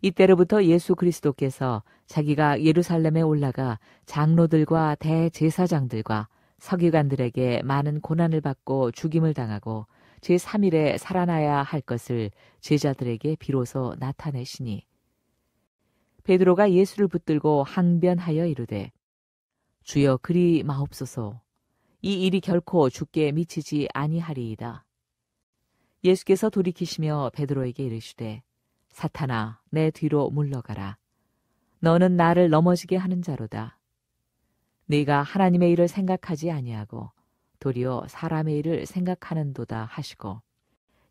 이때로부터 예수 그리스도께서 자기가 예루살렘에 올라가 장로들과 대제사장들과 서기관들에게 많은 고난을 받고 죽임을 당하고 제3일에 살아나야 할 것을 제자들에게 비로소 나타내시니 베드로가 예수를 붙들고 항변하여 이르되 주여 그리 마옵소서. 이 일이 결코 주께 미치지 아니하리이다. 예수께서 돌이키시며 베드로에게 이르시되 사탄아 내 뒤로 물러가라. 너는 나를 넘어지게 하는 자로다. 네가 하나님의 일을 생각하지 아니하고 도리어 사람의 일을 생각하는도다 하시고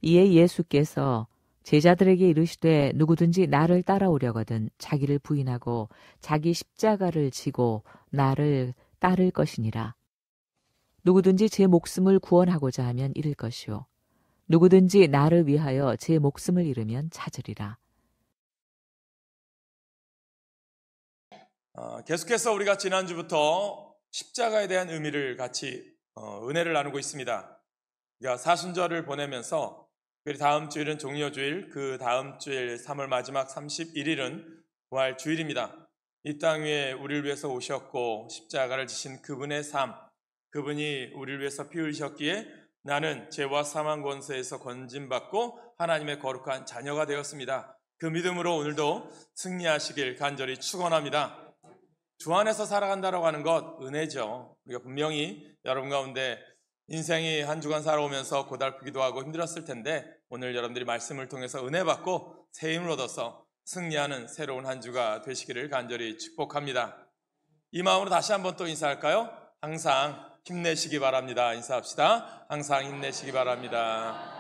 이에 예수께서 제자들에게 이르시되 누구든지 나를 따라오려거든 자기를 부인하고 자기 십자가를 지고 나를 따를 것이니라. 누구든지 제 목숨을 구원하고자 하면 잃을 것이요 누구든지 나를 위하여 제 목숨을 잃으면 찾으리라. 계속해서 우리가 지난주부터 십자가에 대한 의미를 같이 은혜를 나누고 있습니다. 우리가 사순절을 보내면서 다음 주일은 종려주일, 그 다음 주일 3월 마지막 31일은 부활주일입니다. 이 땅 위에 우리를 위해서 오셨고 십자가를 지신 그분의 삶, 그분이 우리를 위해서 피 흘리셨기에 나는 죄와 사망 권세에서 건짐받고 하나님의 거룩한 자녀가 되었습니다. 그 믿음으로 오늘도 승리하시길 간절히 축원합니다. 주 안에서 살아간다라고 하는 것 은혜죠. 우리가 분명히 여러분 가운데 인생이 한 주간 살아오면서 고달프기도 하고 힘들었을 텐데 오늘 여러분들이 말씀을 통해서 은혜 받고 새 힘을 얻어서 승리하는 새로운 한 주가 되시기를 간절히 축복합니다. 이 마음으로 다시 한번 또 인사할까요? 항상 힘내시기 바랍니다. 인사합시다. 항상 힘내시기 바랍니다.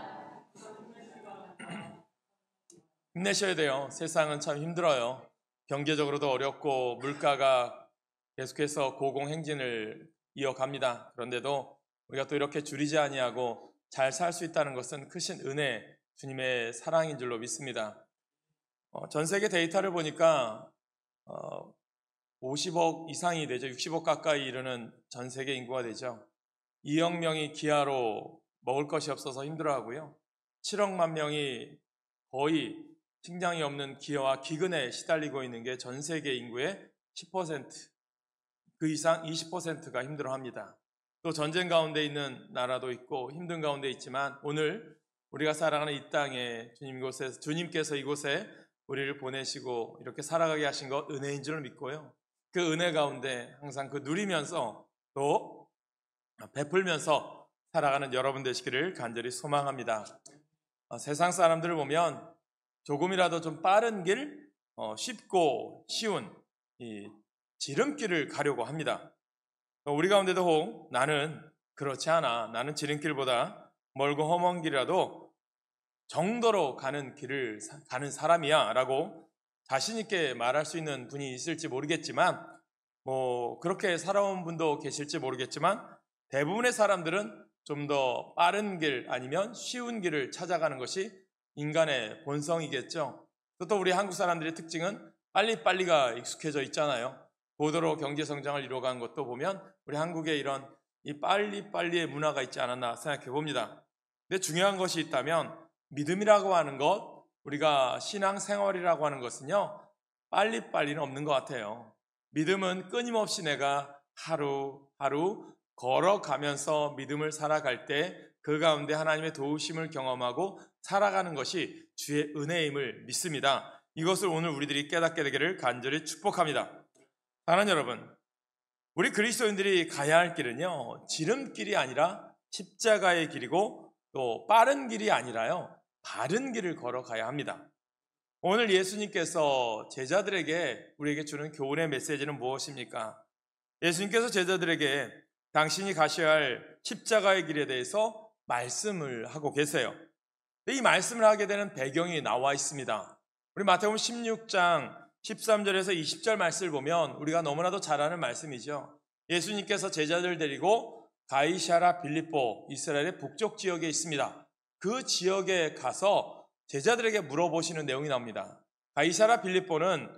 힘내셔야 돼요. 세상은 참 힘들어요. 경제적으로도 어렵고 물가가 계속해서 고공행진을 이어갑니다. 그런데도 우리가 또 이렇게 줄이지 아니하고 잘 살 수 있다는 것은 크신 은혜, 주님의 사랑인 줄로 믿습니다. 전 세계 데이터를 보니까 50억 이상이 되죠. 60억 가까이 이르는 전 세계 인구가 되죠. 2억 명이 기아로 먹을 것이 없어서 힘들어하고요. 7억만 명이 거의 식량이 없는 기아와 기근에 시달리고 있는 게 전 세계 인구의 10%, 그 이상 20%가 힘들어합니다. 또 전쟁 가운데 있는 나라도 있고 힘든 가운데 있지만 오늘 우리가 살아가는 이 땅에 주님께서 이곳에 우리를 보내시고 이렇게 살아가게 하신 것 은혜인 줄 믿고요. 그 은혜 가운데 항상 그 누리면서 또 베풀면서 살아가는 여러분 되시기를 간절히 소망합니다. 세상 사람들을 보면 조금이라도 좀 빠른 길, 쉽고 쉬운 이 지름길을 가려고 합니다. 우리 가운데도 혹 나는 그렇지 않아. 나는 지름길보다 멀고 험한 길이라도 정도로 가는 길을 가는 사람이야 라고 자신 있게 말할 수 있는 분이 있을지 모르겠지만 그렇게 살아온 분도 계실지 모르겠지만 대부분의 사람들은 좀 더 빠른 길 아니면 쉬운 길을 찾아가는 것이 인간의 본성이겠죠. 또 우리 한국 사람들의 특징은 빨리빨리가 익숙해져 있잖아요. 고도로 경제 성장을 이루어간 것도 보면 우리 한국에 이런 이 빨리빨리의 문화가 있지 않았나 생각해 봅니다. 근데 중요한 것이 있다면 믿음이라고 하는 것, 우리가 신앙생활이라고 하는 것은요, 빨리빨리는 없는 것 같아요. 믿음은 끊임없이 내가 하루하루 걸어가면서 믿음을 살아갈 때 그 가운데 하나님의 도우심을 경험하고 살아가는 것이 주의 은혜임을 믿습니다. 이것을 오늘 우리들이 깨닫게 되기를 간절히 축복합니다. 사랑하는 여러분, 우리 그리스도인들이 가야 할 길은요, 지름길이 아니라 십자가의 길이고 또 빠른 길이 아니라요, 바른 길을 걸어가야 합니다. 오늘 예수님께서 제자들에게 우리에게 주는 교훈의 메시지는 무엇입니까? 예수님께서 제자들에게 당신이 가셔야 할 십자가의 길에 대해서 말씀을 하고 계세요. 이 말씀을 하게 되는 배경이 나와 있습니다. 우리 마태복음 16장 13절에서 20절 말씀을 보면 우리가 너무나도 잘 아는 말씀이죠. 예수님께서 제자들을 데리고 가이사랴 빌립보, 이스라엘의 북쪽 지역에 있습니다. 그 지역에 가서 제자들에게 물어보시는 내용이 나옵니다. 가이사랴 빌립보는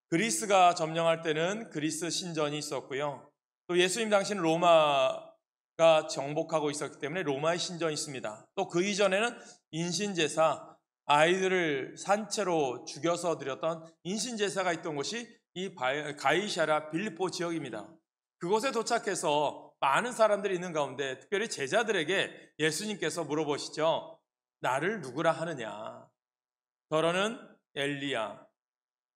그리스가 점령할 때는 그리스 신전이 있었고요. 또 예수님 당시는 로마가 정복하고 있었기 때문에 로마의 신전이 있습니다. 또 그 이전에는 인신제사, 아이들을 산채로 죽여서 드렸던 인신제사가 있던 곳이 이 가이사랴 빌립보 지역입니다. 그곳에 도착해서 많은 사람들이 있는 가운데 특별히 제자들에게 예수님께서 물어보시죠. 나를 누구라 하느냐? 더러는 엘리야,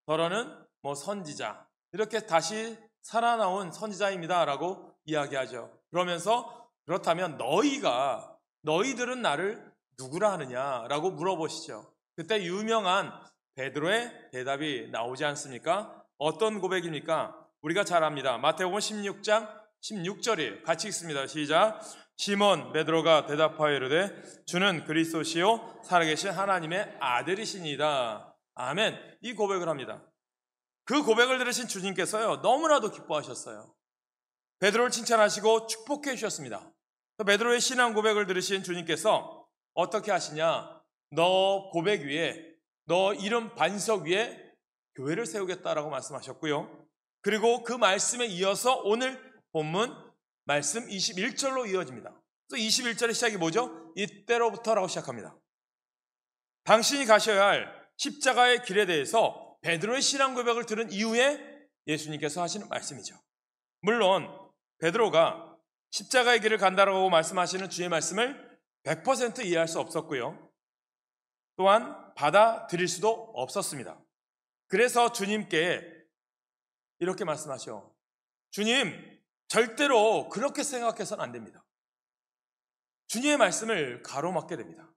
더러는 선지자, 이렇게 다시 살아나온 선지자입니다 라고 이야기하죠. 그러면서 그렇다면 너희들은 나를 누구라 하느냐라고 물어보시죠. 그때 유명한 베드로의 대답이 나오지 않습니까? 어떤 고백입니까? 우리가 잘 압니다. 마태복음 16장 16절이에요. 같이 읽습니다. 시작. 시몬 베드로가 대답하여 이르되 주는 그리스도시요 살아계신 하나님의 아들이시니이다. 아멘. 이 고백을 합니다. 그 고백을 들으신 주님께서요 너무나도 기뻐하셨어요. 베드로를 칭찬하시고 축복해 주셨습니다. 베드로의 신앙 고백을 들으신 주님께서 어떻게 하시냐? 너 고백 위에, 너 이름 반석 위에 교회를 세우겠다라고 말씀하셨고요. 그리고 그 말씀에 이어서 오늘 본문 말씀 21절로 이어집니다. 또 21절의 시작이 뭐죠? 이때로부터라고 시작합니다. 당신이 가셔야 할 십자가의 길에 대해서 베드로의 신앙 고백을 들은 이후에 예수님께서 하시는 말씀이죠. 물론 베드로가 십자가의 길을 간다라고 말씀하시는 주의 말씀을 100% 이해할 수 없었고요. 또한 받아들일 수도 없었습니다. 그래서 주님께 이렇게 말씀하셔. 주님, 절대로 그렇게 생각해서는 안 됩니다. 주님의 말씀을 가로막게 됩니다.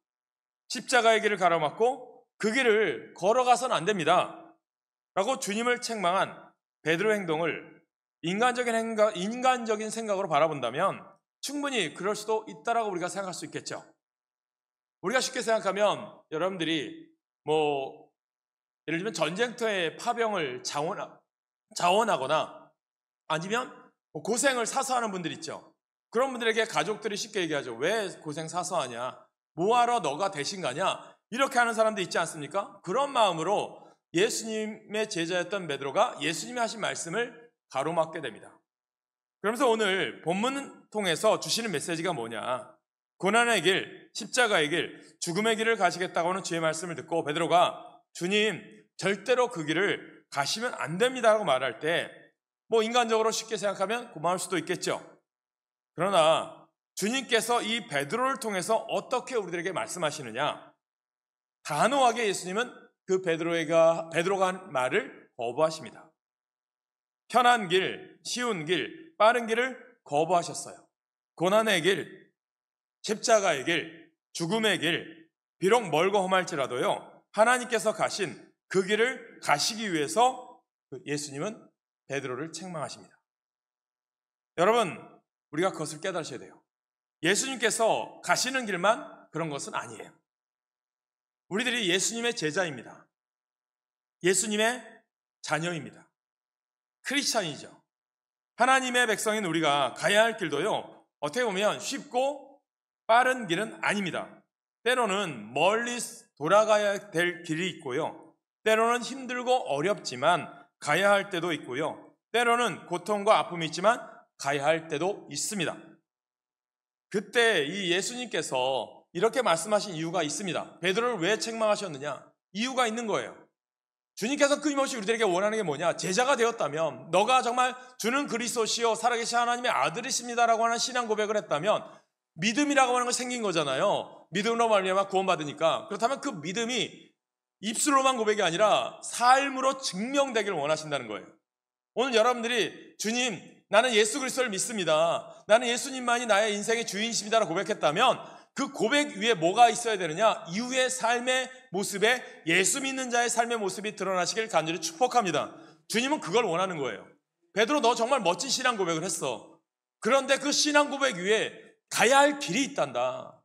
십자가의 길을 가로막고 그 길을 걸어가서는 안 됩니다. 라고 주님을 책망한 베드로의 행동을 인간적인 생각으로 바라본다면 충분히 그럴 수도 있다라고 우리가 생각할 수 있겠죠. 우리가 쉽게 생각하면 여러분들이 예를 들면 전쟁터에 파병을 자원하거나 아니면 고생을 사서하는 분들 있죠. 그런 분들에게 가족들이 쉽게 얘기하죠. 왜 고생 사서하냐? 뭐하러 너가 대신 가냐? 이렇게 하는 사람도 있지 않습니까? 그런 마음으로 예수님의 제자였던 베드로가 예수님이 하신 말씀을 가로막게 됩니다. 그러면서 오늘 본문 통해서 주시는 메시지가 뭐냐? 고난의 길, 십자가의 길, 죽음의 길을 가시겠다고 하는 주의 말씀을 듣고 베드로가 주님, 절대로 그 길을 가시면 안 됩니다라고 말할 때 인간적으로 쉽게 생각하면 고마울 수도 있겠죠. 그러나 주님께서 이 베드로를 통해서 어떻게 우리들에게 말씀하시느냐? 단호하게 예수님은 그 베드로가 한 말을 거부하십니다. 편한 길, 쉬운 길, 빠른 길을 거부하셨어요. 고난의 길, 십자가의 길, 죽음의 길, 비록 멀고 험할지라도요, 하나님께서 가신 그 길을 가시기 위해서 예수님은 베드로를 책망하십니다. 여러분, 우리가 그것을 깨달으셔야 돼요. 예수님께서 가시는 길만 그런 것은 아니에요. 우리들이 예수님의 제자입니다. 예수님의 자녀입니다. 크리스찬이죠. 하나님의 백성인 우리가 가야 할 길도요, 어떻게 보면 쉽고 빠른 길은 아닙니다. 때로는 멀리 돌아가야 될 길이 있고요. 때로는 힘들고 어렵지만 가야 할 때도 있고요. 때로는 고통과 아픔이 있지만 가야 할 때도 있습니다. 그때 이 예수님께서 이렇게 말씀하신 이유가 있습니다. 베드로를 왜 책망하셨느냐? 이유가 있는 거예요. 주님께서 끊임없이 우리들에게 원하는 게 뭐냐? 제자가 되었다면, 너가 정말 주는 그리스도시요 살아계신 하나님의 아들이십니다라고 하는 신앙 고백을 했다면 믿음이라고 하는 거 생긴 거잖아요. 믿음으로 말미암아 구원받으니까. 그렇다면 그 믿음이 입술로만 고백이 아니라 삶으로 증명되기를 원하신다는 거예요. 오늘 여러분들이 주님, 나는 예수 그리스도를 믿습니다. 나는 예수님만이 나의 인생의 주인이십니다라고 고백했다면 그 고백 위에 뭐가 있어야 되느냐? 이후의 삶의 모습에 예수 믿는 자의 삶의 모습이 드러나시길 간절히 축복합니다. 주님은 그걸 원하는 거예요. 베드로, 너 정말 멋진 신앙 고백을 했어. 그런데 그 신앙 고백 위에 가야 할 길이 있단다.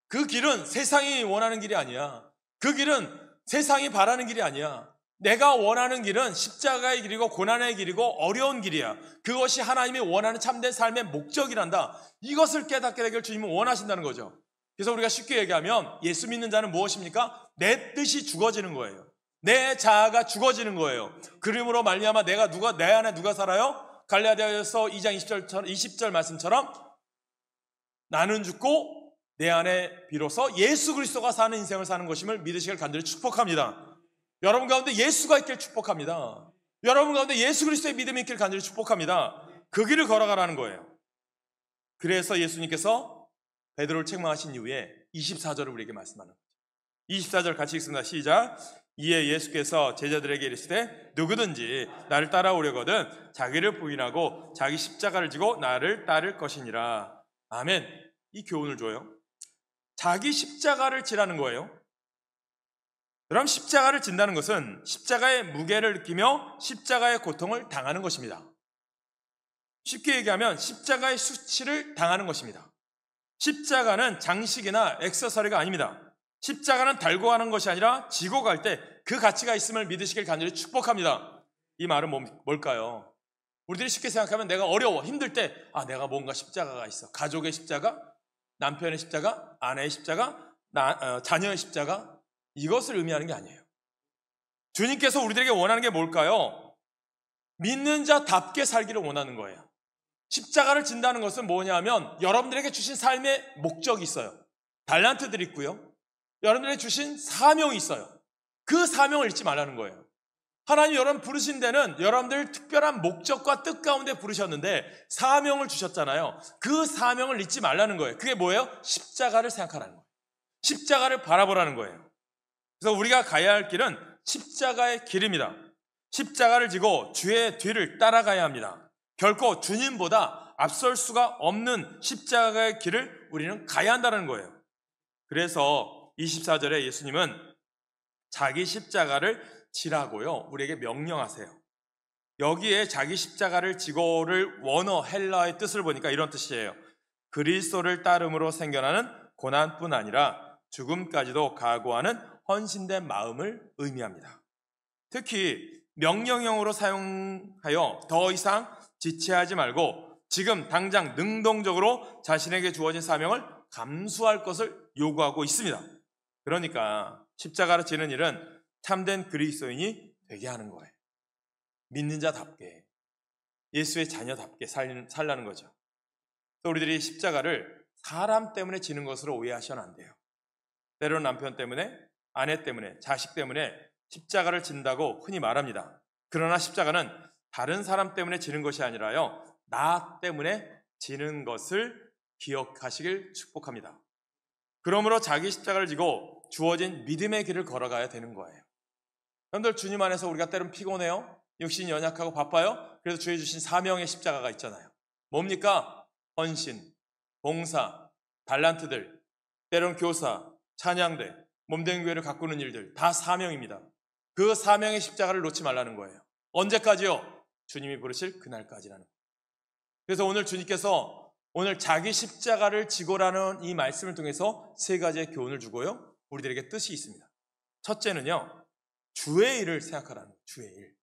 그 길은 세상이 원하는 길이 아니야. 그 길은 세상이 바라는 길이 아니야. 내가 원하는 길은 십자가의 길이고 고난의 길이고 어려운 길이야. 그것이 하나님이 원하는 참된 삶의 목적이란다. 이것을 깨닫게 되길 주님은 원하신다는 거죠. 그래서 우리가 쉽게 얘기하면 예수 믿는 자는 무엇입니까? 내 뜻이 죽어지는 거예요. 내 자아가 죽어지는 거예요. 그러므로 말미암아 내 안에 누가 살아요? 갈라디아서 2장 20절 말씀처럼 나는 죽고 내 안에 비로소 예수 그리스도가 사는 인생을 사는 것임을 믿으시길 간절히 축복합니다. 여러분 가운데 예수가 있길 축복합니다. 여러분 가운데 예수 그리스도의 믿음이 있길 간절히 축복합니다. 그 길을 걸어가라는 거예요. 그래서 예수님께서 베드로를 책망하신 이후에 24절을 우리에게 말씀하는 거죠. 24절 같이 읽습니다. 시작. 이에 예수께서 제자들에게 이르시되 누구든지 나를 따라오려거든 자기를 부인하고 자기 십자가를 지고 나를 따를 것이니라. 아멘. 이 교훈을 줘요. 자기 십자가를 지라는 거예요. 그럼 십자가를 진다는 것은 십자가의 무게를 느끼며 십자가의 고통을 당하는 것입니다. 쉽게 얘기하면 십자가의 수치를 당하는 것입니다. 십자가는 장식이나 액세서리가 아닙니다. 십자가는 달고 가는 것이 아니라 지고 갈 때 그 가치가 있음을 믿으시길 간절히 축복합니다. 이 말은 뭘까요? 우리들이 쉽게 생각하면 내가 어려워, 힘들 때 내가 뭔가 십자가가 있어. 가족의 십자가, 남편의 십자가, 아내의 십자가, 자녀의 십자가, 이것을 의미하는 게 아니에요. 주님께서 우리들에게 원하는 게 뭘까요? 믿는 자답게 살기를 원하는 거예요. 십자가를 진다는 것은 뭐냐면 여러분들에게 주신 삶의 목적이 있어요. 달란트들이 있고요. 여러분들에게 주신 사명이 있어요. 그 사명을 잊지 말라는 거예요. 하나님 여러분 부르신 데는 여러분들 특별한 목적과 뜻 가운데 부르셨는데 사명을 주셨잖아요. 그 사명을 잊지 말라는 거예요. 그게 뭐예요? 십자가를 생각하라는 거예요. 십자가를 바라보라는 거예요. 그래서 우리가 가야 할 길은 십자가의 길입니다. 십자가를 지고 주의 뒤를 따라가야 합니다. 결코 주님보다 앞설 수가 없는 십자가의 길을 우리는 가야 한다는 거예요. 그래서 24절에 예수님은 자기 십자가를 지라고요, 우리에게 명령하세요. 여기에 자기 십자가를 지고를 원어 헬라의 뜻을 보니까 이런 뜻이에요. 그리스도를 따름으로 생겨나는 고난뿐 아니라 죽음까지도 각오하는 헌신된 마음을 의미합니다. 특히 명령형으로 사용하여 더 이상 지체하지 말고 지금 당장 능동적으로 자신에게 주어진 사명을 감수할 것을 요구하고 있습니다. 그러니까 십자가를 지는 일은 참된 그리스도인이 되게 하는 거예요. 믿는 자답게, 예수의 자녀답게 살라는 거죠. 또 우리들이 십자가를 사람 때문에 지는 것으로 오해하셔는 안 돼요. 때로는 남편 때문에, 아내 때문에, 자식 때문에 십자가를 진다고 흔히 말합니다. 그러나 십자가는 다른 사람 때문에 지는 것이 아니라요, 나 때문에 지는 것을 기억하시길 축복합니다. 그러므로 자기 십자가를 지고 주어진 믿음의 길을 걸어가야 되는 거예요. 여러분들 주님 안에서 우리가 때로는 피곤해요. 육신이 연약하고 바빠요. 그래서 주의 주신 사명의 십자가가 있잖아요. 뭡니까? 헌신, 봉사, 달란트들, 때로는 교사, 찬양대, 몸된 교회를 가꾸는 일들 다 사명입니다. 그 사명의 십자가를 놓지 말라는 거예요. 언제까지요? 주님이 부르실 그날까지라는 거예요. 그래서 오늘 주님께서 오늘 자기 십자가를 지고라는 이 말씀을 통해서 세 가지의 교훈을 주고요, 우리들에게 뜻이 있습니다. 첫째는요, 주의 일을 생각하라는 거예요. 주의 일.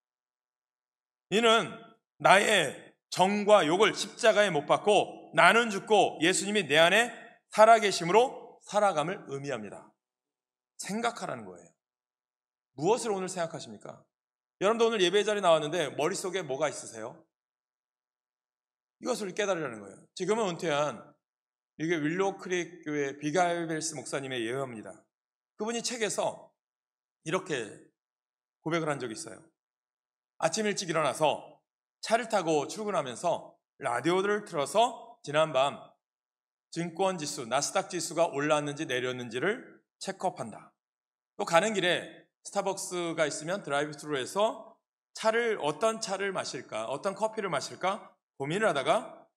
이는 나의 정과 욕을 십자가에 못 박고 나는 죽고 예수님이 내 안에 살아계심으로 살아감을 의미합니다. 생각하라는 거예요. 무엇을 오늘 생각하십니까? 여러분도 오늘 예배 자리에 나왔는데 머릿속에 뭐가 있으세요? 이것을 깨달으라는 거예요. 지금은 은퇴한 이게 윌로우 크릭 교회 비갈벨스 목사님의 예언입니다. 그분이 책에서 이렇게 고백을 한 적이 있어요. 아침 일찍 일어나서 차를 타고 출근하면서 라디오를 틀어서 지난밤 증권지수, 나스닥 지수가 올랐는지 내렸는지를 체크업한다. 또 가는 길에 스타벅스가 있으면 드라이브 스루에서 어떤 차를 마실까, 어떤 커피를 마실까 고민을 하다가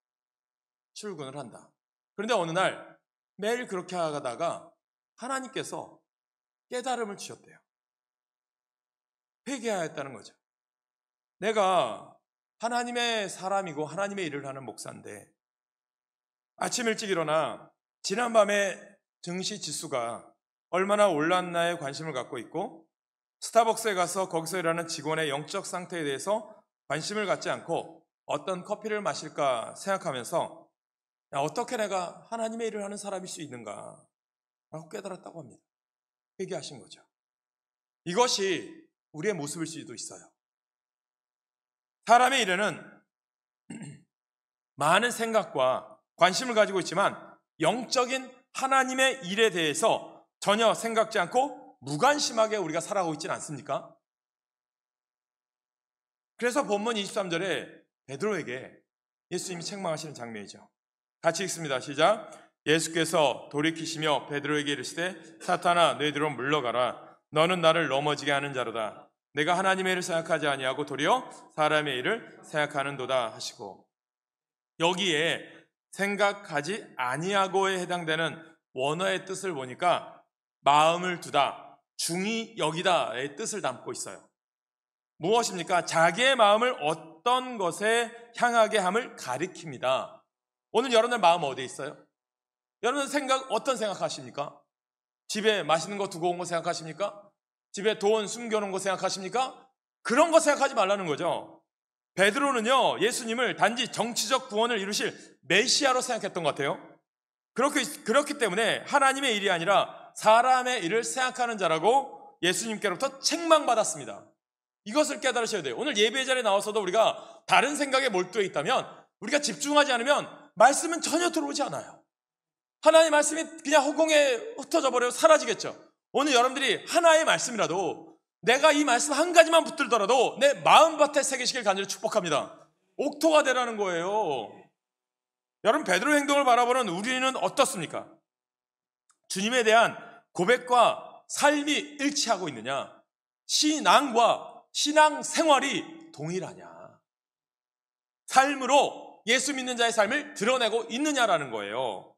출근을 한다. 그런데 어느 날 매일 그렇게 하다가 하나님께서 깨달음을 주셨대요. 회개하였다는 거죠. 내가 하나님의 사람이고 하나님의 일을 하는 목사인데 아침 일찍 일어나 지난밤에 증시 지수가 얼마나 올랐나에 관심을 갖고 있고 스타벅스에 가서 거기서 일하는 직원의 영적 상태에 대해서 관심을 갖지 않고 어떤 커피를 마실까 생각하면서 어떻게 내가 하나님의 일을 하는 사람일 수 있는가 라고 깨달았다고 합니다. 회개하신 거죠. 이것이 우리의 모습일 수도 있어요. 사람의 일에는 많은 생각과 관심을 가지고 있지만 영적인 하나님의 일에 대해서 전혀 생각지 않고 무관심하게 우리가 살아가고 있지는 않습니까? 그래서 본문 23절에 베드로에게 예수님이 책망하시는 장면이죠. 같이 읽습니다. 시작. 예수께서 돌이키시며 베드로에게 이르시되 사탄아 내 뒤로 물러가라. 너는 나를 넘어지게 하는 자로다. 내가 하나님의 일을 생각하지 아니하고 도리어 사람의 일을 생각하는도다 하시고, 여기에 생각하지 아니하고에 해당되는 원어의 뜻을 보니까 마음을 두다, 중히 여기다의 뜻을 담고 있어요. 무엇입니까? 자기의 마음을 어떤 것에 향하게 함을 가리킵니다. 오늘 여러분의 마음 어디에 있어요? 여러분 어떤 생각하십니까? 집에 맛있는 거 두고 온 거 생각하십니까? 집에 돈 숨겨놓은 거 생각하십니까? 그런 거 생각하지 말라는 거죠. 베드로는요, 예수님을 단지 정치적 구원을 이루실 메시아로 생각했던 것 같아요. 그렇기 때문에 하나님의 일이 아니라 사람의 일을 생각하는 자라고 예수님께로부터 책망받았습니다. 이것을 깨달으셔야 돼요. 오늘 예배 자리에 나와서도 우리가 다른 생각에 몰두해 있다면, 우리가 집중하지 않으면 말씀은 전혀 들어오지 않아요. 하나님의 말씀이 그냥 허공에 흩어져 버려 사라지겠죠. 오늘 여러분들이 하나의 말씀이라도 내가 이 말씀 한 가지만 붙들더라도 내 마음밭에 새기시길 간절히 축복합니다. 옥토가 되라는 거예요. 여러분, 베드로의 행동을 바라보는 우리는 어떻습니까? 주님에 대한 고백과 삶이 일치하고 있느냐? 신앙과 신앙 생활이 동일하냐? 삶으로 예수 믿는 자의 삶을 드러내고 있느냐라는 거예요.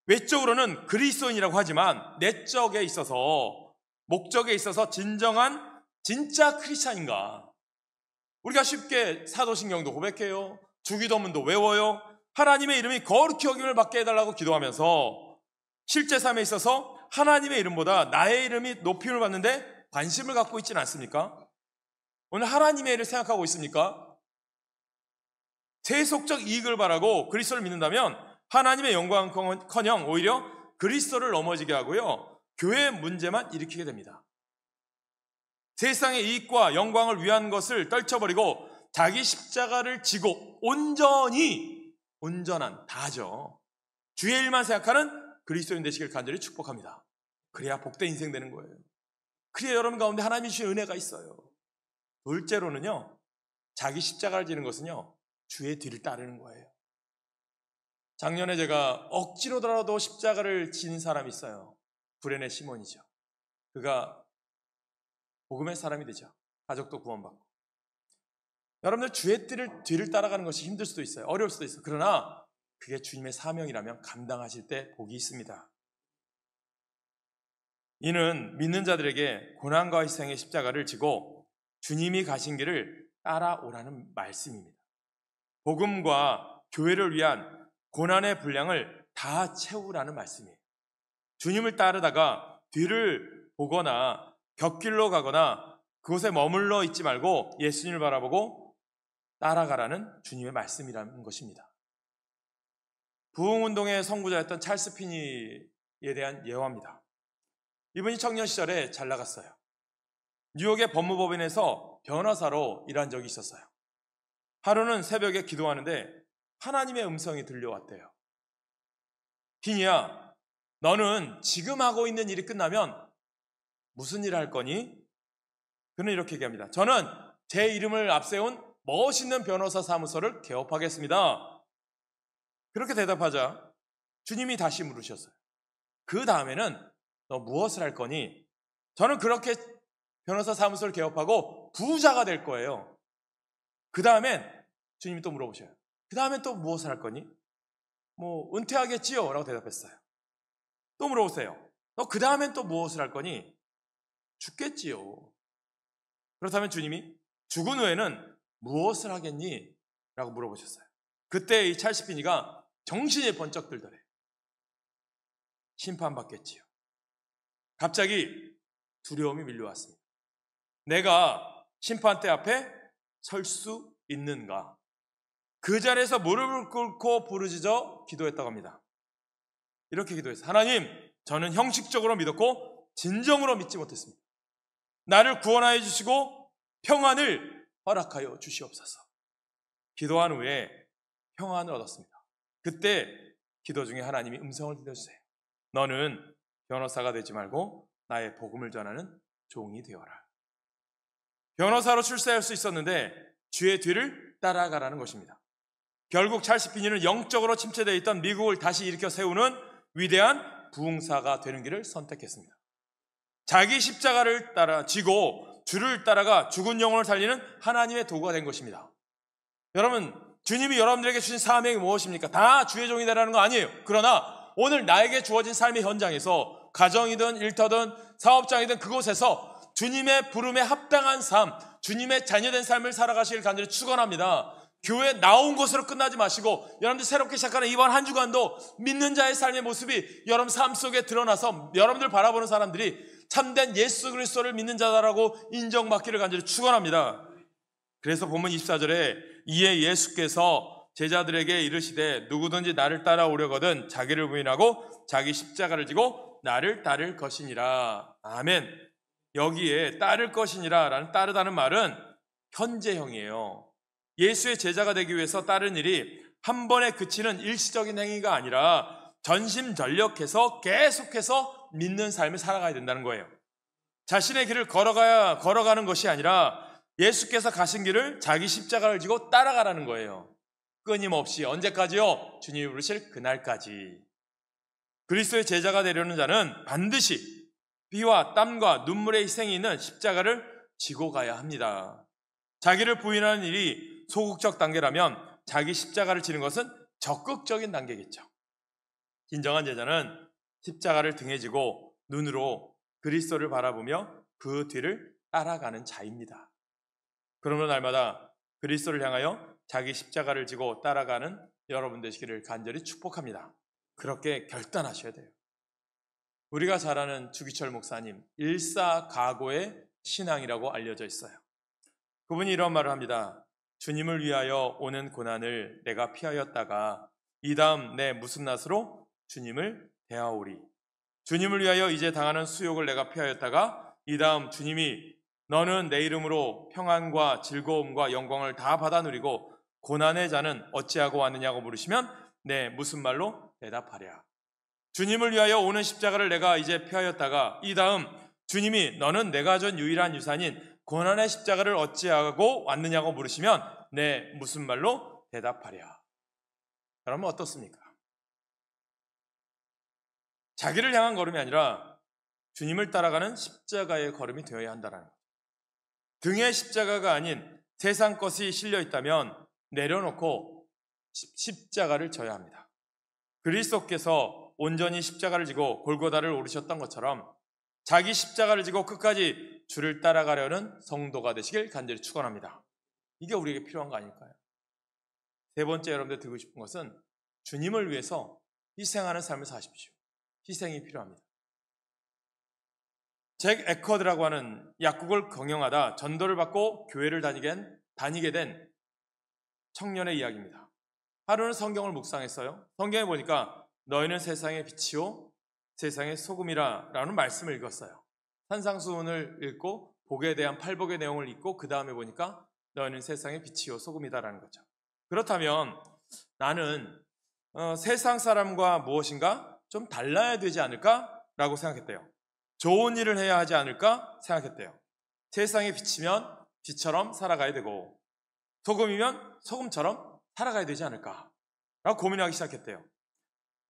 외적으로는 그리스도인이라고 하지만 내적에 있어서, 목적에 있어서 진짜 크리스찬인가? 우리가 쉽게 사도신경도 고백해요. 주기도문도 외워요. 하나님의 이름이 거룩히 여김을 받게 해달라고 기도하면서 실제 삶에 있어서 하나님의 이름보다 나의 이름이 높임을 받는데 관심을 갖고 있지는 않습니까? 오늘 하나님의 일을 생각하고 있습니까? 세속적 이익을 바라고 그리스도를 믿는다면 하나님의 영광커녕 오히려 그리스도를 넘어지게 하고요, 교회의 문제만 일으키게 됩니다. 세상의 이익과 영광을 위한 것을 떨쳐버리고 자기 십자가를 지고 온전한 다죠, 주의 일만 생각하는 그리스도인 되시길 간절히 축복합니다. 그래야 복된 인생 되는 거예요. 그래야 여러분 가운데 하나님이 주신 은혜가 있어요. 둘째로는요, 자기 십자가를 지는 것은요, 주의 뒤를 따르는 거예요. 작년에 제가 억지로더라도 십자가를 지닌 사람이 있어요. 구레네 시몬이죠. 그가 복음의 사람이 되죠. 가족도 구원받고. 여러분들 주의 뒤를 따라가는 것이 힘들 수도 있어요. 어려울 수도 있어요. 그러나 그게 주님의 사명이라면 감당하실 때 복이 있습니다. 이는 믿는 자들에게 고난과 희생의 십자가를 지고 주님이 가신 길을 따라오라는 말씀입니다. 복음과 교회를 위한 고난의 분량을 다 채우라는 말씀이에요. 주님을 따르다가 뒤를 보거나 곁길로 가거나 그곳에 머물러 있지 말고 예수님을 바라보고 따라가라는 주님의 말씀이라는 것입니다. 부흥운동의 선구자였던 찰스 피니에 대한 예화입니다. 이분이 청년 시절에 잘 나갔어요. 뉴욕의 법무법인에서 변호사로 일한 적이 있었어요. 하루는 새벽에 기도하는데 하나님의 음성이 들려왔대요. 피니야, 너는 지금 하고 있는 일이 끝나면 무슨 일을 할 거니? 그는 이렇게 얘기합니다. 저는 제 이름을 앞세운 멋있는 변호사 사무소를 개업하겠습니다. 그렇게 대답하자 주님이 다시 물으셨어요. 그 다음에는 너 무엇을 할 거니? 저는 그렇게 변호사 사무소를 개업하고 부자가 될 거예요. 그 다음엔 주님이 또 물어보셔요. 그 다음엔 또 무엇을 할 거니? 은퇴하겠지요? 라고 대답했어요. 또 물어보세요. 너 그 다음엔 또 무엇을 할 거니? 죽겠지요. 그렇다면 주님이 죽은 후에는 무엇을 하겠니? 라고 물어보셨어요. 그때 이 찰스 피니가 정신이 번쩍 들더래. 심판받겠지요. 갑자기 두려움이 밀려왔습니다. 내가 심판대 앞에 설 수 있는가? 그 자리에서 무릎을 꿇고 부르짖어 기도했다고 합니다. 이렇게 기도했어요. 하나님, 저는 형식적으로 믿었고 진정으로 믿지 못했습니다. 나를 구원하여 주시고 평안을 허락하여 주시옵소서. 기도한 후에 평안을 얻었습니다. 그때 기도 중에 하나님이 음성을 들려주세요. 너는 변호사가 되지 말고 나의 복음을 전하는 종이 되어라. 변호사로 출세할 수 있었는데 주의 뒤를 따라가라는 것입니다. 결국 찰스 피니는 영적으로 침체되어 있던 미국을 다시 일으켜 세우는 위대한 부흥사가 되는 길을 선택했습니다. 자기 십자가를 따라 지고 주를 따라가 죽은 영혼을 살리는 하나님의 도구가 된 것입니다. 여러분, 주님이 여러분들에게 주신 사명이 무엇입니까? 다 주의 종이 되라는 거 아니에요. 그러나 오늘 나에게 주어진 삶의 현장에서 가정이든 일터든 사업장이든 그곳에서 주님의 부름에 합당한 삶, 주님의 자녀된 삶을 살아가시길 간절히 축원합니다. 교회 나온 것으로 끝나지 마시고 여러분들 새롭게 시작하는 이번 한 주간도 믿는 자의 삶의 모습이 여러분 삶 속에 드러나서 여러분들 바라보는 사람들이 참된 예수 그리스도를 믿는 자다라고 인정받기를 간절히 축원합니다. 그래서 본문 24절에 이에 예수께서 제자들에게 이르시되 누구든지 나를 따라오려거든 자기를 부인하고 자기 십자가를 지고 나를 따를 것이니라. 아멘. 여기에 따를 것이니라 라는 따르다는 말은 현재형이에요. 예수의 제자가 되기 위해서 따른 일이 한 번에 그치는 일시적인 행위가 아니라 전심전력해서 계속해서 믿는 삶을 살아가야 된다는 거예요. 자신의 길을 걸어가는 것이 아니라 예수께서 가신 길을 자기 십자가를 지고 따라가라는 거예요. 끊임없이 언제까지요? 주님이 부르실 그날까지. 그리스도의 제자가 되려는 자는 반드시 피와 땀과 눈물의 희생이 있는 십자가를 지고 가야 합니다. 자기를 부인하는 일이 소극적 단계라면 자기 십자가를 지는 것은 적극적인 단계겠죠. 진정한 제자는 십자가를 등에 지고 눈으로 그리스도를 바라보며 그 뒤를 따라가는 자입니다. 그러므로 날마다 그리스도를 향하여 자기 십자가를 지고 따라가는 여러분 되시기를 간절히 축복합니다. 그렇게 결단하셔야 돼요. 우리가 잘 아는 주기철 목사님, 일사각오의 신앙이라고 알려져 있어요. 그분이 이런 말을 합니다. 주님을 위하여 오는 고난을 내가 피하였다가 이 다음 내 무슨 낯으로 주님을 대하오리. 주님을 위하여 이제 당하는 수욕을 내가 피하였다가 이 다음 주님이 너는 내 이름으로 평안과 즐거움과 영광을 다 받아 누리고 고난의 자는 어찌하고 왔느냐고 물으시면 네, 무슨 말로 대답하랴. 주님을 위하여 오는 십자가를 내가 이제 피하였다가 이 다음 주님이 너는 내가 준 유일한 유산인 고난의 십자가를 어찌하고 왔느냐고 물으시면 네, 무슨 말로 대답하랴. 그러면 어떻습니까? 자기를 향한 걸음이 아니라 주님을 따라가는 십자가의 걸음이 되어야 한다는 거죠. 등에 십자가가 아닌 세상 것이 실려 있다면 내려놓고 십자가를 져야 합니다. 그리스도께서 온전히 십자가를 지고 골고다를 오르셨던 것처럼 자기 십자가를 지고 끝까지 주를 따라가려는 성도가 되시길 간절히 축원합니다. 이게 우리에게 필요한 거 아닐까요? 세 번째 여러분들 드리고 싶은 것은 주님을 위해서 희생하는 삶을 사십시오. 희생이 필요합니다. 잭 에커드라고 하는 약국을 경영하다 전도를 받고 교회를 다니게 된 청년의 이야기입니다. 하루는 성경을 묵상했어요. 성경에 보니까 너희는 세상의 빛이요 세상의 소금이라 라는 말씀을 읽었어요. 산상수훈을 읽고 복에 대한 팔복의 내용을 읽고 그 다음에 보니까 너희는 세상의 빛이요 소금이다라는 거죠. 그렇다면 나는 세상 사람과 무엇인가 좀 달라야 되지 않을까라고 생각했대요. 좋은 일을 해야 하지 않을까 생각했대요. 세상에 빛이면 빛처럼 살아가야 되고 소금이면 소금처럼 살아가야 되지 않을까라고 고민하기 시작했대요.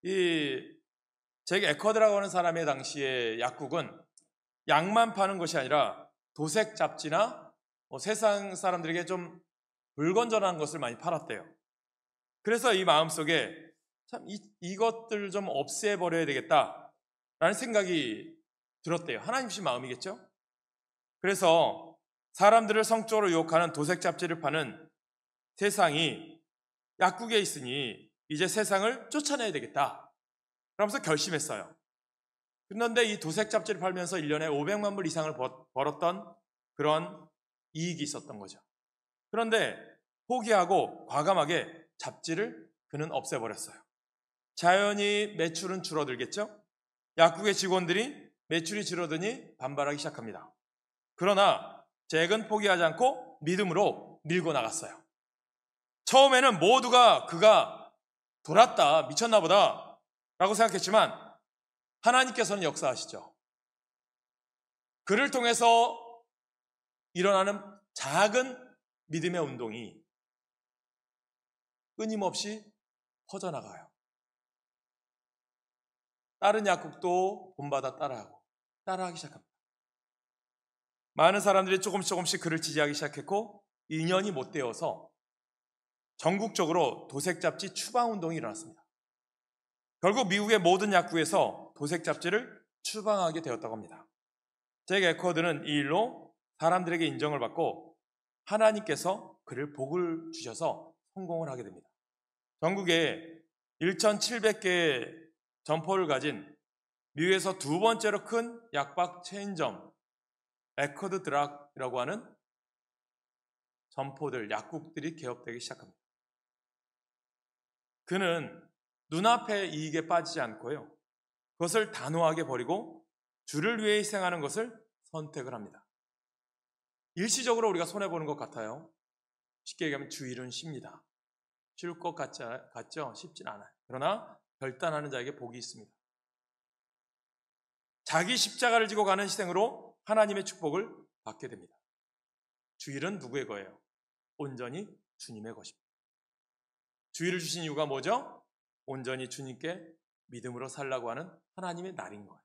이 잭 에커드라고 하는 사람의 당시에 약국은 약만 파는 것이 아니라 도색 잡지나 세상 사람들에게 좀 불건전한 것을 많이 팔았대요. 그래서 이 마음속에 참 이것들 좀 없애버려야 되겠다라는 생각이 들었대요. 하나님 주신 마음이겠죠? 그래서 사람들을 성적으로 유혹하는 도색 잡지를 파는 세상이 약국에 있으니 이제 세상을 쫓아내야 되겠다. 그러면서 결심했어요. 그런데 이 도색 잡지를 팔면서 1년에 500만 불 이상을 벌었던 그런 이익이 있었던 거죠. 그런데 포기하고 과감하게 잡지를 그는 없애버렸어요. 자연히 매출은 줄어들겠죠? 약국의 직원들이 매출이 줄어드니 반발하기 시작합니다. 그러나 잭은 포기하지 않고 믿음으로 밀고 나갔어요. 처음에는 모두가 그가 돌았다, 미쳤나 보다 라고 생각했지만 하나님께서는 역사하시죠. 그를 통해서 일어나는 작은 믿음의 운동이 끊임없이 퍼져나가요. 다른 약국도 본받아 따라하기 시작합니다. 많은 사람들이 조금씩 그를 지지하기 시작했고 2년이 못 되어서 전국적으로 도색잡지 추방운동이 일어났습니다. 결국 미국의 모든 약국에서 도색잡지를 추방하게 되었다고 합니다. 잭 에커드는 이 일로 사람들에게 인정을 받고 하나님께서 그를 복을 주셔서 성공을 하게 됩니다. 전국에 1,700개의 점포를 가진 미국에서 두 번째로 큰 약박 체인점 에커드 드락이라고 하는 점포들, 약국들이 개업되기 시작합니다. 그는 눈앞의 이익에 빠지지 않고요. 그것을 단호하게 버리고 주를 위해 희생하는 것을 선택을 합니다. 일시적으로 우리가 손해보는 것 같아요. 쉽게 얘기하면 주 일은 쉽니다. 쉬울 것 같죠? 쉽진 않아요. 그러나 결단하는 자에게 복이 있습니다. 자기 십자가를 지고 가는 희생으로 하나님의 축복을 받게 됩니다. 주일은 누구의 거예요? 온전히 주님의 것입니다. 주일을 주신 이유가 뭐죠? 온전히 주님께 믿음으로 살라고 하는 하나님의 날인 거예요.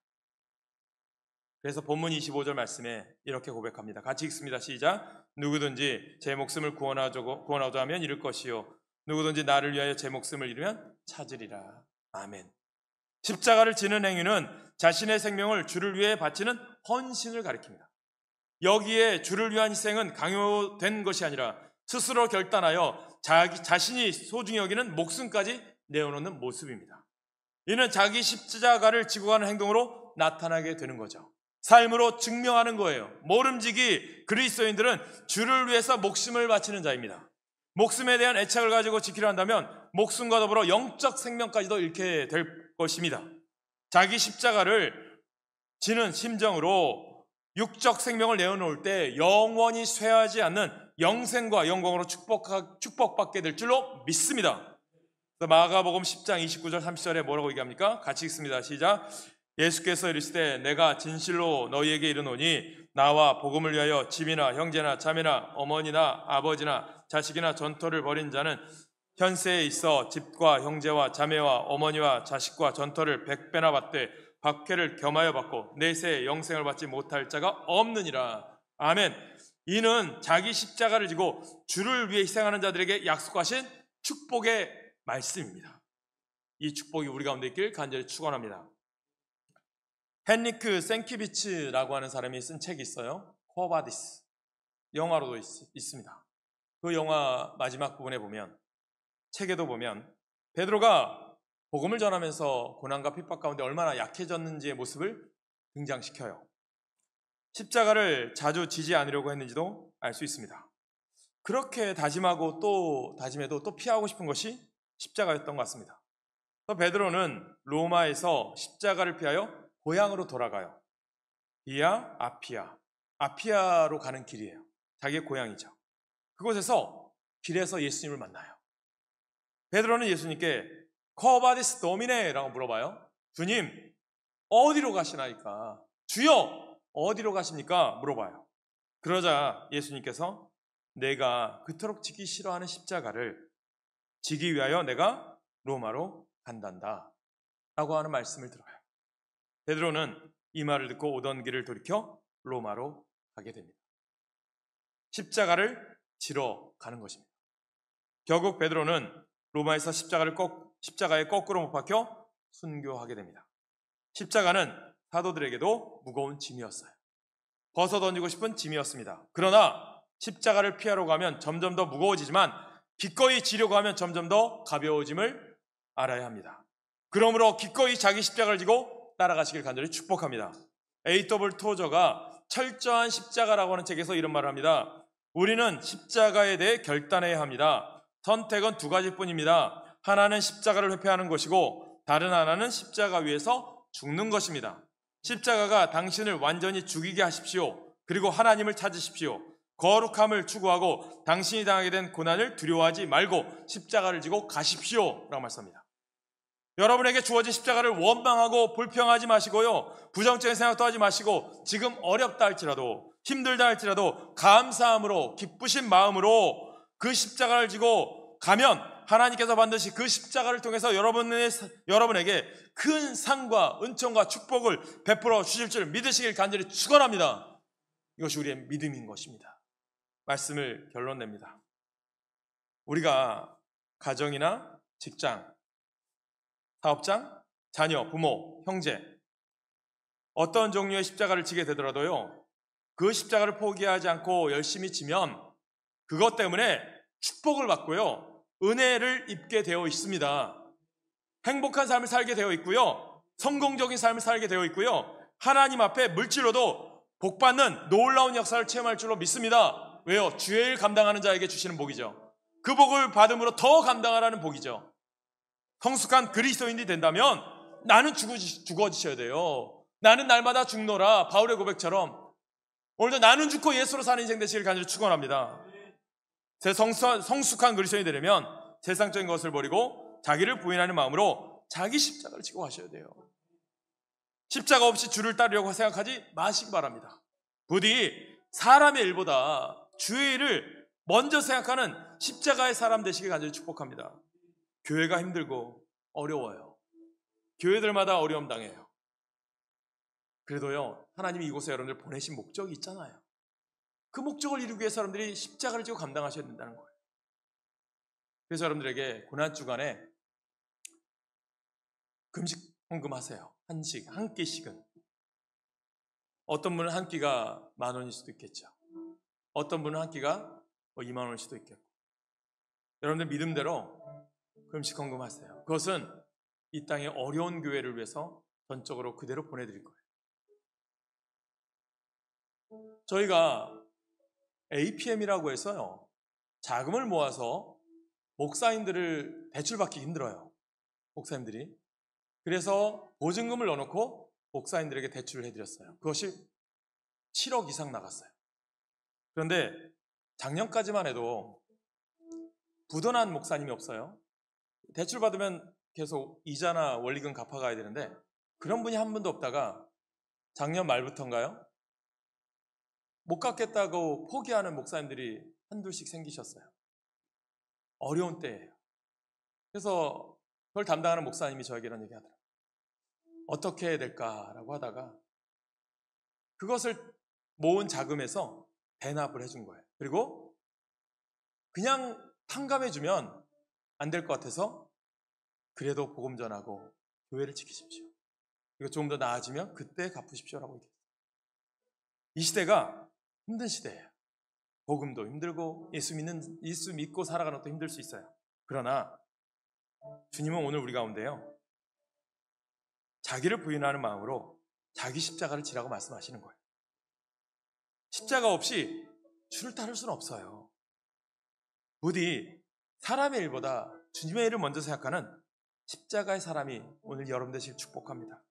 그래서 본문 25절 말씀에 이렇게 고백합니다. 같이 읽습니다. 시작. 누구든지 제 목숨을 구원하고자 하면 잃을 것이요 누구든지 나를 위하여 제 목숨을 잃으면 찾으리라. 아멘. 십자가를 지는 행위는 자신의 생명을 주를 위해 바치는 헌신을 가리킵니다. 여기에 주를 위한 희생은 강요된 것이 아니라 스스로 결단하여 자신이 소중히 여기는 목숨까지 내어놓는 모습입니다. 이는 자기 십자가를 지고 가는 행동으로 나타나게 되는 거죠. 삶으로 증명하는 거예요. 모름지기 그리스도인들은 주를 위해서 목숨을 바치는 자입니다. 목숨에 대한 애착을 가지고 지키려 한다면 목숨과 더불어 영적 생명까지도 잃게 될 것입니다. 자기 십자가를 지는 심정으로 육적 생명을 내어놓을 때 영원히 쇠하지 않는 영생과 영광으로 축복받게 될 줄로 믿습니다. 마가복음 10장 29절 30절에 뭐라고 얘기합니까? 같이 읽습니다. 시작. 예수께서 이르시되 내가 진실로 너희에게 이르노니 나와 복음을 위하여 집이나 형제나 자매나 어머니나 아버지나 자식이나 전토를 벌인 자는 현세에 있어 집과 형제와 자매와 어머니와 자식과 전토를 100배나 받되 박해를 겸하여 받고 내세에 영생을 받지 못할 자가 없느니라. 아멘. 이는 자기 십자가를 지고 주를 위해 희생하는 자들에게 약속하신 축복의 말씀입니다. 이 축복이 우리 가운데 있길 간절히 축원합니다. 헨리크 생키비치라고 하는 사람이 쓴 책이 있어요. 코바디스. 영화로도 있습니다. 그 영화 마지막 부분에 보면, 책에도 보면 베드로가 복음을 전하면서 고난과 핍박 가운데 얼마나 약해졌는지의 모습을 등장시켜요. 십자가를 자주 지지 않으려고 했는지도 알 수 있습니다. 그렇게 다짐하고 또 다짐해도 또 피하고 싶은 것이 십자가였던 것 같습니다. 베드로는 로마에서 십자가를 피하여 고향으로 돌아가요. 비아 아피아로 가는 길이에요. 자기의 고향이죠. 그곳에서 길에서 예수님을 만나요. 베드로는 예수님께 코바디스 도미네라고 물어봐요. 주님, 어디로 가시나이까? 주여, 어디로 가십니까? 물어봐요. 그러자 예수님께서 내가 그토록 지기 싫어하는 십자가를 지기 위하여 내가 로마로 간단다 라고 하는 말씀을 들어요. 베드로는 이 말을 듣고 오던 길을 돌이켜 로마로 가게 됩니다. 십자가를 지러 가는 것입니다. 결국 베드로는 로마에서 십자가에 거꾸로 못 박혀 순교하게 됩니다. 십자가는 사도들에게도 무거운 짐이었어요. 벗어던지고 싶은 짐이었습니다. 그러나 십자가를 피하러 가면 점점 더 무거워지지만 기꺼이 지려고 하면 점점 더 가벼워짐을 알아야 합니다. 그러므로 기꺼이 자기 십자가를 지고 따라가시길 간절히 축복합니다. A.W. 토저가 철저한 십자가라고 하는 책에서 이런 말을 합니다. 우리는 십자가에 대해 결단해야 합니다. 선택은 두 가지뿐입니다. 하나는 십자가를 회피하는 것이고 다른 하나는 십자가 위에서 죽는 것입니다. 십자가가 당신을 완전히 죽이게 하십시오. 그리고 하나님을 찾으십시오. 거룩함을 추구하고 당신이 당하게 된 고난을 두려워하지 말고 십자가를 지고 가십시오 라고 말씀합니다. 여러분에게 주어진 십자가를 원망하고 불평하지 마시고요. 부정적인 생각도 하지 마시고 지금 어렵다 할지라도 힘들다 할지라도 감사함으로 기쁘신 마음으로 그 십자가를 지고 가면 하나님께서 반드시 그 십자가를 통해서 여러분에게 큰 상과 은총과 축복을 베풀어 주실 줄 믿으시길 간절히 축원합니다. 이것이 우리의 믿음인 것입니다. 말씀을 결론 냅니다. 우리가 가정이나 직장, 사업장, 자녀, 부모, 형제 어떤 종류의 십자가를 지게 되더라도요, 그 십자가를 포기하지 않고 열심히 지면 그것 때문에 축복을 받고요, 은혜를 입게 되어 있습니다. 행복한 삶을 살게 되어 있고요, 성공적인 삶을 살게 되어 있고요, 하나님 앞에 물질로도 복받는 놀라운 역사를 체험할 줄로 믿습니다. 왜요? 주의 일 감당하는 자에게 주시는 복이죠. 그 복을 받음으로 더 감당하라는 복이죠. 성숙한 그리스도인이 된다면 나는 죽어지셔야 돼요. 나는 날마다 죽노라, 바울의 고백처럼 오늘도 나는 죽고 예수로 사는 인생 되시길 간절히 축원합니다. 성숙한 그리스도인이 되려면 세상적인 것을 버리고 자기를 부인하는 마음으로 자기 십자가를 지고 가셔야 돼요. 십자가 없이 주를 따르려고 생각하지 마시기 바랍니다. 부디 사람의 일보다 주의 일을 먼저 생각하는 십자가의 사람 되시길 간절히 축복합니다. 교회가 힘들고 어려워요. 교회들마다 어려움 당해요. 그래도요, 하나님이 이곳에 여러분들 보내신 목적이 있잖아요. 그 목적을 이루기 위해 사람들이 십자가를 지고 감당하셔야 된다는 거예요. 그래서 여러분들에게 고난주간에 금식 헌금하세요. 한 끼씩은. 어떤 분은 한 끼가 10,000원일 수도 있겠죠. 어떤 분은 한 끼가 20,000원일 수도 있겠고. 여러분들 믿음대로 금식 헌금하세요. 그것은 이 땅의 어려운 교회를 위해서 전적으로 그대로 보내드릴 거예요. 저희가 APM이라고 해서요, 자금을 모아서 목사님들을 대출받기 힘들어요. 목사님들이. 그래서 보증금을 넣어놓고 목사님들에게 대출을 해드렸어요. 그것이 7억 이상 나갔어요. 그런데 작년까지만 해도 부도난 목사님이 없어요. 대출 받으면 계속 이자나 원리금 갚아가야 되는데 그런 분이 한 분도 없다가 작년 말부터인가요? 못 갚겠다고 포기하는 목사님들이 한둘씩 생기셨어요. 어려운 때예요. 그래서 그걸 담당하는 목사님이 저에게 이런 얘기하더라고요. 어떻게 해야 될까라고 하다가 그것을 모은 자금에서 대납을 해준 거예요. 그리고 그냥 탕감해주면 안 될 것 같아서 그래도 복음 전하고 교회를 지키십시오. 그리고 조금 더 나아지면 그때 갚으십시오라고 얘기했어요. 이 시대가 힘든 시대예요. 복음도 힘들고 예수 믿고 살아가는 것도 힘들 수 있어요. 그러나 주님은 오늘 우리 가운데요, 자기를 부인하는 마음으로 자기 십자가를 지라고 말씀하시는 거예요. 십자가 없이 주를 따를 수는 없어요. 부디 사람의 일보다 주님의 일을 먼저 생각하는 십자가의 사람이 오늘 여러분 되시길 축복합니다.